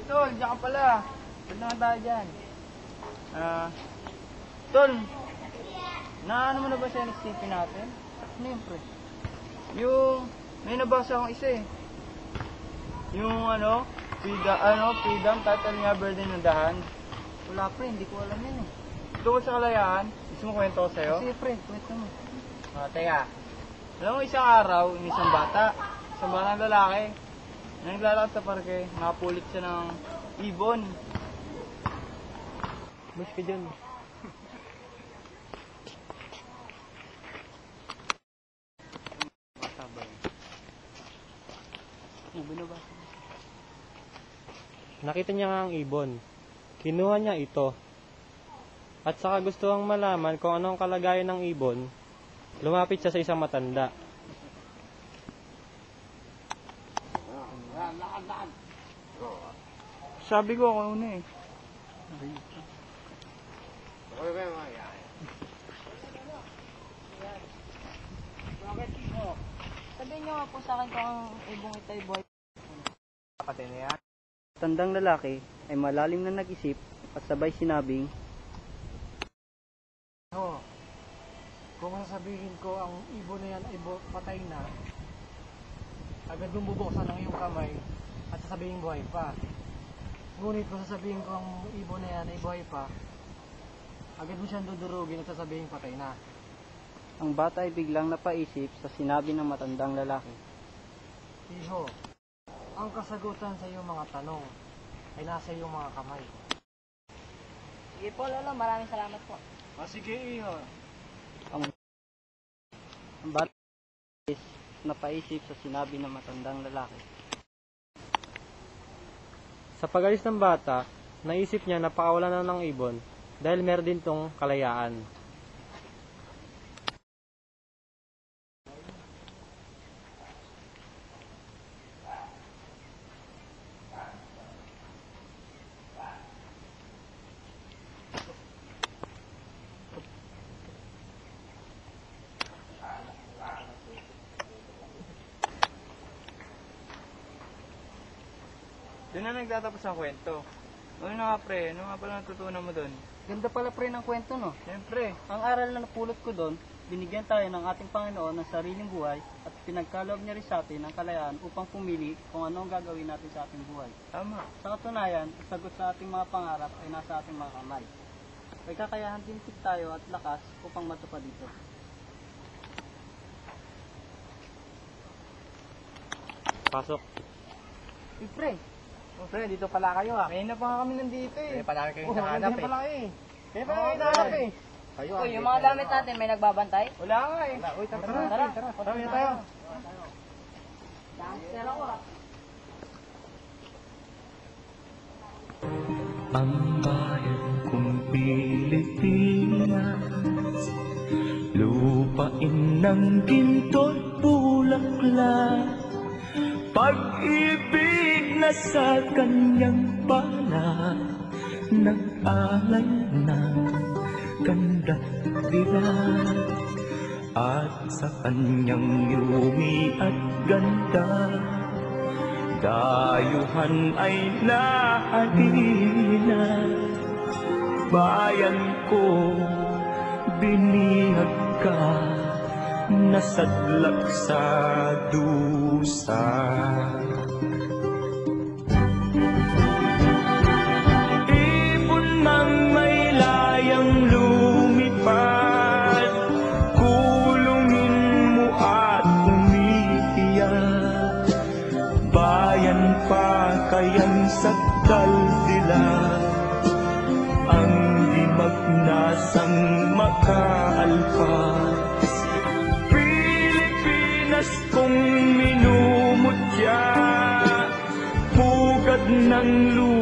Tol, diyan ka pala. Ba't naman tayo dyan? Tol, naano mo na ba sa NSTP natin? Ano yun, pre? May nabasa akong isa eh. Freedom, title nga, burden ng dahan. Wala, pre, hindi ko alam yun eh. Ito ko sa Kalayaan, gusto mo kwento ko sa'yo? Sige, pre, kwento mo. Teka. Alam mo, isang araw, isang batang lalaki, naglalakad sa parke, nakapulit siya ng ibon. Bus ka dyan. Nakita niya nga ang ibon. Kinuha niya ito. At saka gusto ang malaman kung anong kalagayan ng ibon, lumapit siya sa isang matanda. Sabi ko ako una eh. Sabihin niyo nga po sa akin kung ang ibong ito ay boy. Kapatid na yan. Tandang lalaki ay malalim na nag-isip at sabay sinabing, Kung sasabihin ko ang ibon na yan ay patay na, agad mong bubuksan ang iyong kamay at sasabihin buhay pa. Ngunit kung sasabihin ko ang ibon na yan ay buhay pa, agad mo siyang dudurugin at sasabihin patay na. ang bata ay biglang napaisip sa sinabi ng matandang lalaki. Iho, ang kasagutan sa iyong mga tanong ay nasa iyong mga kamay. Sige po, Lolo. Maraming salamat po. Sige, Iho. Ang bata ay napaisip sa sinabi ng matandang lalaki. Sa pag-alis ng bata, naisip niya na pakawalan na ng ibon dahil meron din tong kalayaan. Doon na nagtatapos ang kwento. Ano nga pre, ano nga pala natutunan mo doon? Ganda pala pre ng kwento, no? Siyempre, Ang aral na napulot ko doon, binigyan tayo ng ating Panginoon ng sariling buhay at pinagkaloob niya rin sa atin ang kalayaan upang pumili kung ano ang gagawin natin sa ating buhay. tama. Sa katunayan, ang sagot sa ating mga pangarap ay nasa ating mga kamay. May kakayahan din tayo at lakas upang matupad dito. Pasok. Pre, Pre, dito pala kayo ha. Kaya na pa nga kami nandito eh. Kaya pala kayong nahanap eh. pala eh. Kaya pala kayong nahanap eh. Uy, yung mga gamit natin may nagbabantay. Wala nga eh. Uy, tara. Tara tayo. Gangster ako ah. Ang bayan kong Pilipinas, lupain ng ginto't bulaklak, pag-ibig na sa kanyang pala, nag-alay ng ganda dilat, at sa kanyang yumi at ganda, dayuhan ay nahalina. Bayan ko, binihag ka, nasadlak sa dusa. Ibon mang may layang lumipad, kulungin mo at umiiyak. Bayan pa kayang sakdal dilat, ang di magnasang makaalpas. Pilipinas kong minumutya, pugad ng lupa